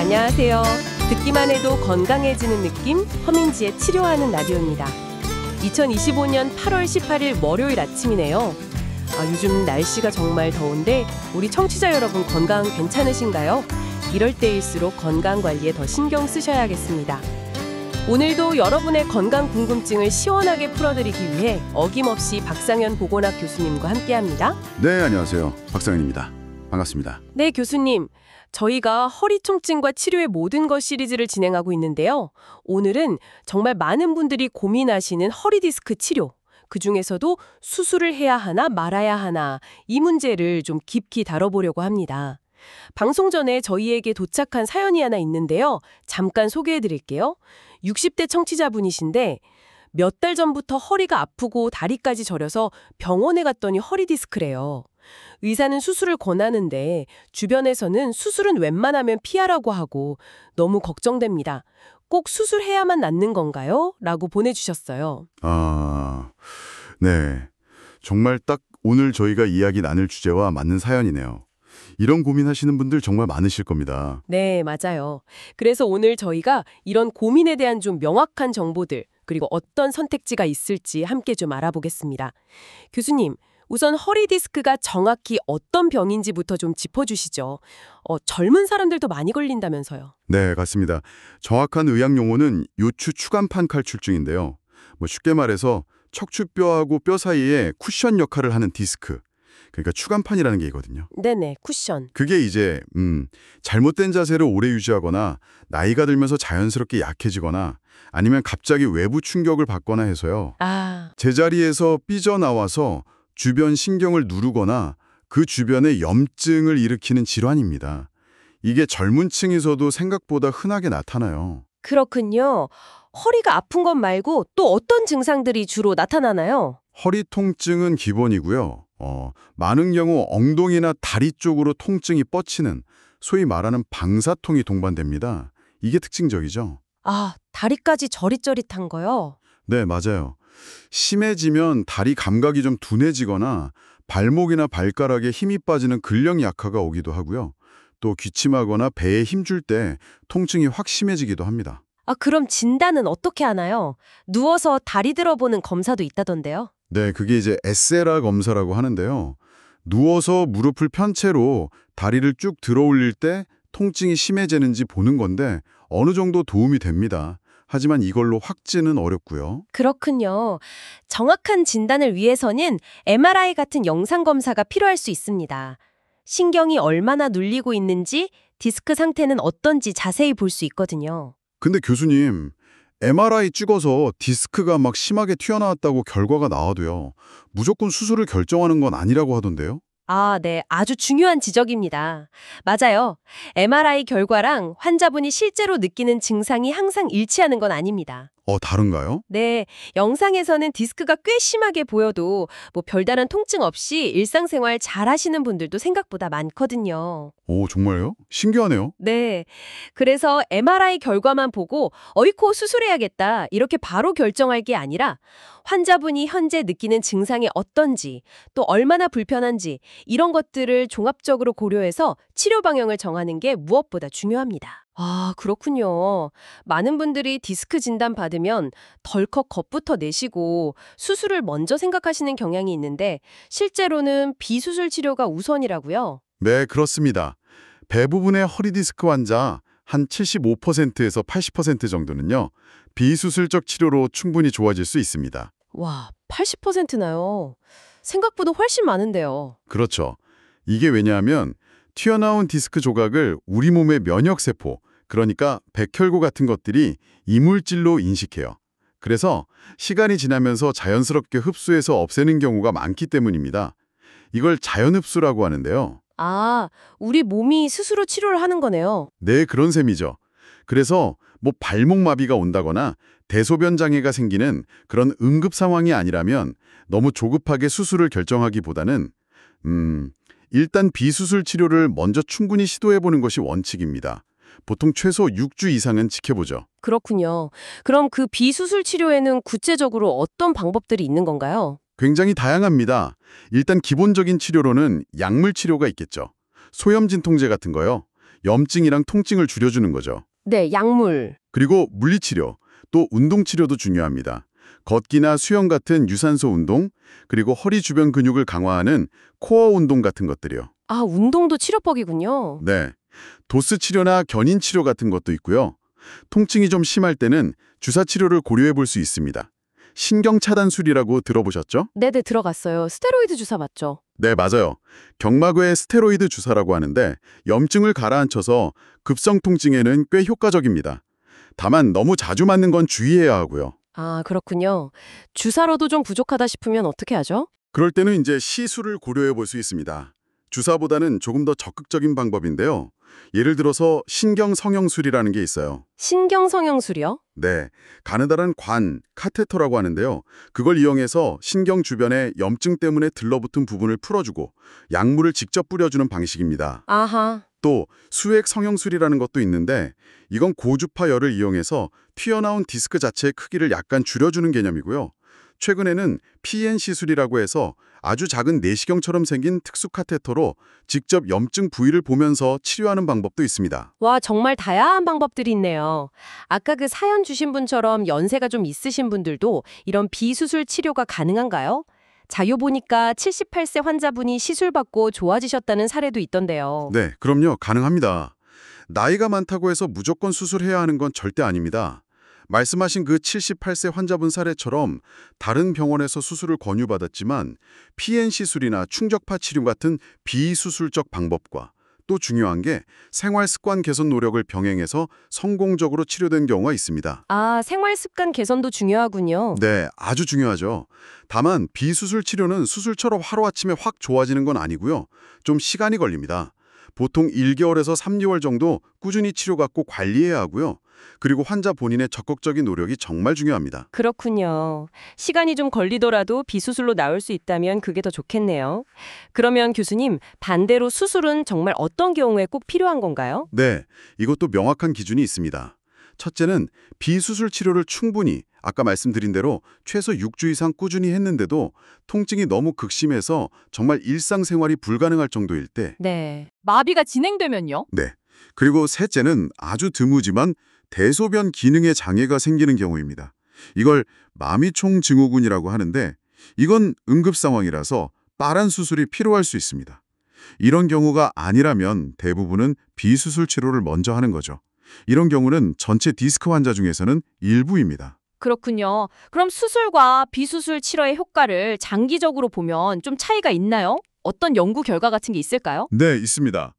안녕하세요. 듣기만 해도 건강해지는 느낌, 허민지의 치료하는 라디오입니다. 2025년 8월 18일 월요일 아침이네요. 요즘 날씨가 정말 더운데 우리 청취자 여러분 건강 괜찮으신가요? 이럴 때일수록 건강 관리에 더 신경 쓰셔야겠습니다. 오늘도 여러분의 건강 궁금증을 시원하게 풀어드리기 위해 어김없이 박상현 보건학 교수님과 함께합니다. 네, 안녕하세요. 박상현입니다. 반갑습니다. 네, 교수님. 저희가 허리 통증과 치료의 모든 것 시리즈를 진행하고 있는데요. 오늘은 정말 많은 분들이 고민하시는 허리 디스크 치료, 그중에서도 수술을 해야 하나 말아야 하나 이 문제를 좀 깊이 다뤄보려고 합니다. 방송 전에 저희에게 도착한 사연이 하나 있는데요. 잠깐 소개해드릴게요. 60대 청취자분이신데 몇 달 전부터 허리가 아프고 다리까지 저려서 병원에 갔더니 허리 디스크래요. 의사는 수술을 권하는데 주변에서는 수술은 웬만하면 피하라고 하고 너무 걱정됩니다. 꼭 수술해야만 낫는 건가요? 라고 보내주셨어요. 네. 정말 딱 오늘 저희가 이야기 나눌 주제와 맞는 사연이네요. 이런 고민하시는 분들 정말 많으실 겁니다. 네, 맞아요. 그래서 오늘 저희가 이런 고민에 대한 좀 명확한 정보들, 그리고 어떤 선택지가 있을지 함께 좀 알아보겠습니다. 교수님, 우선 허리 디스크가 정확히 어떤 병인지부터 좀 짚어주시죠. 젊은 사람들도 많이 걸린다면서요. 네, 같습니다. 정확한 의학 용어는 요추 추간판 칼출증인데요. 쉽게 말해서 척추뼈하고 뼈 사이에 쿠션 역할을 하는 디스크. 그러니까 추간판이라는 게 있거든요. 네네, 쿠션. 그게 이제 잘못된 자세를 오래 유지하거나 나이가 들면서 자연스럽게 약해지거나 아니면 갑자기 외부 충격을 받거나 해서요. 제자리에서 삐져나와서 주변 신경을 누르거나 그 주변에 염증을 일으키는 질환입니다. 이게 젊은 층에서도 생각보다 흔하게 나타나요. 그렇군요. 허리가 아픈 것 말고 또 어떤 증상들이 주로 나타나나요? 허리 통증은 기본이고요. 많은 경우 엉덩이나 다리 쪽으로 통증이 뻗치는 소위 말하는 방사통이 동반됩니다. 이게 특징적이죠. 다리까지 저릿저릿한 거요? 네, 맞아요. 심해지면 다리 감각이 좀 둔해지거나 발목이나 발가락에 힘이 빠지는 근력 약화가 오기도 하고요. 또 기침하거나 배에 힘줄 때 통증이 확 심해지기도 합니다. 그럼 진단은 어떻게 하나요? 누워서 다리 들어보는 검사도 있다던데요? 네, 그게 이제 에세라 검사라고 하는데요. 누워서 무릎을 편 채로 다리를 쭉 들어 올릴 때 통증이 심해지는지 보는 건데 어느 정도 도움이 됩니다. 하지만 이걸로 확진은 어렵고요. 그렇군요. 정확한 진단을 위해서는 MRI 같은 영상검사가 필요할 수 있습니다. 신경이 얼마나 눌리고 있는지, 디스크 상태는 어떤지 자세히 볼 수 있거든요. 근데 교수님, MRI 찍어서 디스크가 막 심하게 튀어나왔다고 결과가 나와도요. 무조건 수술을 결정하는 건 아니라고 하던데요? 네. 아주 중요한 지적입니다. 맞아요. MRI 결과랑 환자분이 실제로 느끼는 증상이 항상 일치하는 건 아닙니다. 다른가요? 네, 영상에서는 디스크가 꽤 심하게 보여도 별다른 통증 없이 일상생활 잘 하시는 분들도 생각보다 많거든요. 오, 정말요? 신기하네요. 네, 그래서 MRI 결과만 보고 어이코 수술해야겠다 이렇게 바로 결정할 게 아니라 환자분이 현재 느끼는 증상이 어떤지 또 얼마나 불편한지 이런 것들을 종합적으로 고려해서 치료 방향을 정하는 게 무엇보다 중요합니다. 그렇군요. 많은 분들이 디스크 진단 받으면 덜컥 겁부터 내시고 수술을 먼저 생각하시는 경향이 있는데 실제로는 비수술 치료가 우선이라고요? 네, 그렇습니다. 대부분의 허리 디스크 환자 한 75%에서 80% 정도는요. 비수술적 치료로 충분히 좋아질 수 있습니다. 와, 80%나요? 생각보다 훨씬 많은데요. 그렇죠. 이게 왜냐하면 튀어나온 디스크 조각을 우리 몸의 면역세포, 그러니까 백혈구 같은 것들이 이물질로 인식해요. 그래서 시간이 지나면서 자연스럽게 흡수해서 없애는 경우가 많기 때문입니다. 이걸 자연흡수라고 하는데요. 우리 몸이 스스로 치료를 하는 거네요. 네, 그런 셈이죠. 그래서 발목 마비가 온다거나 대소변 장애가 생기는 그런 응급 상황이 아니라면 너무 조급하게 수술을 결정하기보다는 일단 비수술 치료를 먼저 충분히 시도해보는 것이 원칙입니다. 보통 최소 6주 이상은 지켜보죠. 그렇군요. 그럼 그 비수술 치료에는 구체적으로 어떤 방법들이 있는 건가요? 굉장히 다양합니다. 일단 기본적인 치료로는 약물 치료가 있겠죠. 소염 진통제 같은 거요. 염증이랑 통증을 줄여주는 거죠. 네, 약물. 그리고 물리치료, 또 운동치료도 중요합니다. 걷기나 수영 같은 유산소 운동, 그리고 허리 주변 근육을 강화하는 코어 운동 같은 것들이요. 아, 운동도 치료법이군요. 네. 도스 치료나 견인 치료 같은 것도 있고요. 통증이 좀 심할 때는 주사 치료를 고려해 볼 수 있습니다. 신경 차단술이라고 들어보셨죠? 네네, 들어갔어요. 스테로이드 주사 맞죠? 네, 맞아요. 경막외 스테로이드 주사라고 하는데 염증을 가라앉혀서 급성 통증에는 꽤 효과적입니다. 다만 너무 자주 맞는 건 주의해야 하고요. 아, 그렇군요. 주사로도 좀 부족하다 싶으면 어떻게 하죠? 그럴 때는 이제 시술을 고려해 볼 수 있습니다. 주사보다는 조금 더 적극적인 방법인데요. 예를 들어서 신경성형술이라는 게 있어요. 신경성형술이요? 네, 가느다란 관, 카테터라고 하는데요. 그걸 이용해서 신경 주변에 염증 때문에 들러붙은 부분을 풀어주고 약물을 직접 뿌려주는 방식입니다. 아하. 또 수액 성형술이라는 것도 있는데 이건 고주파 열을 이용해서 튀어나온 디스크 자체의 크기를 약간 줄여주는 개념이고요. 최근에는 PN 시술이라고 해서 아주 작은 내시경처럼 생긴 특수 카테터로 직접 염증 부위를 보면서 치료하는 방법도 있습니다. 와, 정말 다양한 방법들이 있네요. 아까 그 사연 주신 분처럼 연세가 좀 있으신 분들도 이런 비수술 치료가 가능한가요? 자료 보니까 78세 환자분이 시술받고 좋아지셨다는 사례도 있던데요. 네, 그럼요. 가능합니다. 나이가 많다고 해서 무조건 수술해야 하는 건 절대 아닙니다. 말씀하신 그 78세 환자분 사례처럼 다른 병원에서 수술을 권유받았지만 PN 시술이나 충격파 치료 같은 비수술적 방법과 또 중요한 게 생활 습관 개선 노력을 병행해서 성공적으로 치료된 경우가 있습니다. 아, 생활 습관 개선도 중요하군요. 네, 아주 중요하죠. 다만 비수술 치료는 수술처럼 하루아침에 확 좋아지는 건 아니고요. 좀 시간이 걸립니다. 보통 1개월에서 3개월 정도 꾸준히 치료받고 관리해야 하고요. 그리고 환자 본인의 적극적인 노력이 정말 중요합니다. 그렇군요. 시간이 좀 걸리더라도 비수술로 나올 수 있다면 그게 더 좋겠네요. 그러면 교수님, 반대로 수술은 정말 어떤 경우에 꼭 필요한 건가요? 네, 이것도 명확한 기준이 있습니다. 첫째는 비수술 치료를 충분히 아까 말씀드린 대로 최소 6주 이상 꾸준히 했는데도 통증이 너무 극심해서 정말 일상생활이 불가능할 정도일 때. 네. 마비가 진행되면요? 네. 그리고 셋째는 아주 드무지만 대소변 기능에 장애가 생기는 경우입니다. 이걸 마미총 증후군이라고 하는데 이건 응급 상황이라서 빠른 수술이 필요할 수 있습니다. 이런 경우가 아니라면 대부분은 비수술 치료를 먼저 하는 거죠. 이런 경우는 전체 디스크 환자 중에서는 일부입니다. 그렇군요. 그럼 수술과 비수술 치료의 효과를 장기적으로 보면 좀 차이가 있나요? 어떤 연구 결과 같은 게 있을까요? 네, 있습니다.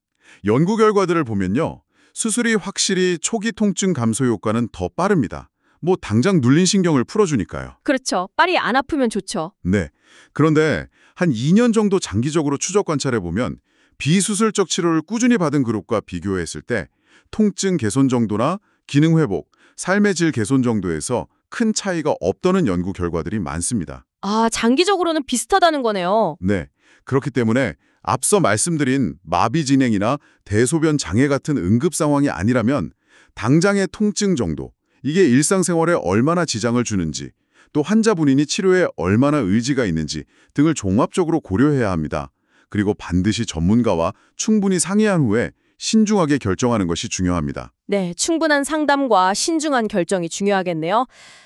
연구 결과들을 보면요. 수술이 확실히 초기 통증 감소 효과는 더 빠릅니다. 뭐 당장 눌린 신경을 풀어주니까요. 그렇죠. 빨리 안 아프면 좋죠. 네. 그런데 한 2년 정도 장기적으로 추적 관찰해보면 비수술적 치료를 꾸준히 받은 그룹과 비교했을 때 통증 개선 정도나 기능 회복, 삶의 질 개선 정도에서 큰 차이가 없다는 연구 결과들이 많습니다. 아, 장기적으로는 비슷하다는 거네요. 네. 그렇기 때문에 앞서 말씀드린 마비 진행이나 대소변 장애 같은 응급 상황이 아니라면 당장의 통증 정도, 이게 일상생활에 얼마나 지장을 주는지, 또 환자 본인이 치료에 얼마나 의지가 있는지 등을 종합적으로 고려해야 합니다. 그리고 반드시 전문가와 충분히 상의한 후에 신중하게 결정하는 것이 중요합니다. 네, 충분한 상담과 신중한 결정이 중요하겠네요.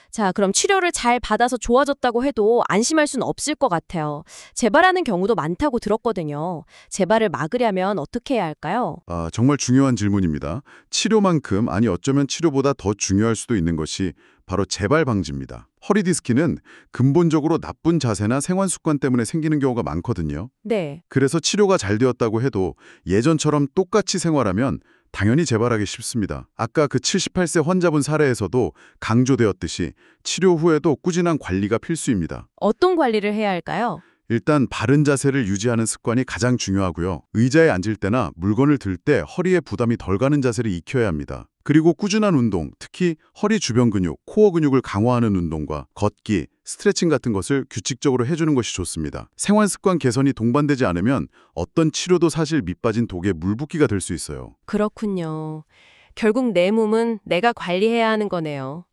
자, 그럼 치료를 잘 받아서 좋아졌다고 해도 안심할 수는 없을 것 같아요. 재발하는 경우도 많다고 들었거든요. 재발을 막으려면 어떻게 해야 할까요? 정말 중요한 질문입니다. 치료만큼, 아니 어쩌면 치료보다 더 중요할 수도 있는 것이 바로 재발 방지입니다. 허리 디스크는 근본적으로 나쁜 자세나 생활 습관 때문에 생기는 경우가 많거든요. 네. 그래서 치료가 잘 되었다고 해도 예전처럼 똑같이 생활하면 당연히 재발하기 쉽습니다. 아까 그 78세 환자분 사례에서도 강조되었듯이 치료 후에도 꾸준한 관리가 필수입니다. 어떤 관리를 해야 할까요? 일단 바른 자세를 유지하는 습관이 가장 중요하고요. 의자에 앉을 때나 물건을 들 때 허리에 부담이 덜 가는 자세를 익혀야 합니다. 그리고 꾸준한 운동, 특히 허리 주변 근육, 코어 근육을 강화하는 운동과 걷기, 스트레칭 같은 것을 규칙적으로 해주는 것이 좋습니다. 생활 습관 개선이 동반되지 않으면 어떤 치료도 사실 밑빠진 독에 물붓기가 될 수 있어요. 그렇군요. 결국 내 몸은 내가 관리해야 하는 거네요.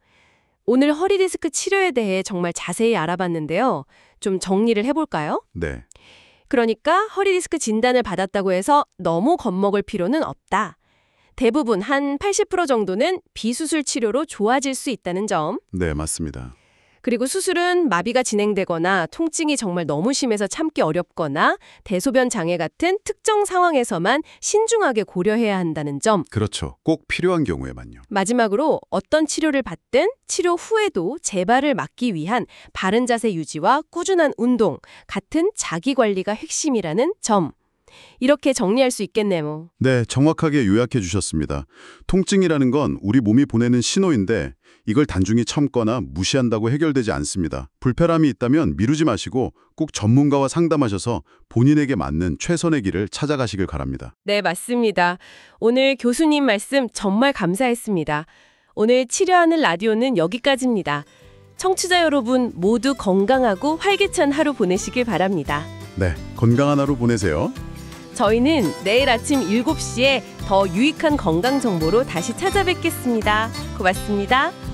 오늘 허리 디스크 치료에 대해 정말 자세히 알아봤는데요. 좀 정리를 해볼까요? 네. 그러니까 허리 디스크 진단을 받았다고 해서 너무 겁먹을 필요는 없다. 대부분 한 80% 정도는 비수술 치료로 좋아질 수 있다는 점. 네, 맞습니다. 그리고 수술은 마비가 진행되거나 통증이 정말 너무 심해서 참기 어렵거나 대소변 장애 같은 특정 상황에서만 신중하게 고려해야 한다는 점. 그렇죠. 꼭 필요한 경우에만요. 마지막으로 어떤 치료를 받든 치료 후에도 재발을 막기 위한 바른 자세 유지와 꾸준한 운동, 같은 자기 관리가 핵심이라는 점. 이렇게 정리할 수 있겠네요. 네, 정확하게 요약해 주셨습니다. 통증이라는 건 우리 몸이 보내는 신호인데 이걸 단중히 참거나 무시한다고 해결되지 않습니다. 불편함이 있다면 미루지 마시고 꼭 전문가와 상담하셔서 본인에게 맞는 최선의 길을 찾아가시길 바랍니다. 네, 맞습니다. 오늘 교수님 말씀 정말 감사했습니다. 오늘 치료하는 라디오는 여기까지입니다. 청취자 여러분 모두 건강하고 활기찬 하루 보내시길 바랍니다. 네, 건강한 하루 보내세요. 저희는 내일 아침 7시에 더 유익한 건강 정보로 다시 찾아뵙겠습니다. 고맙습니다.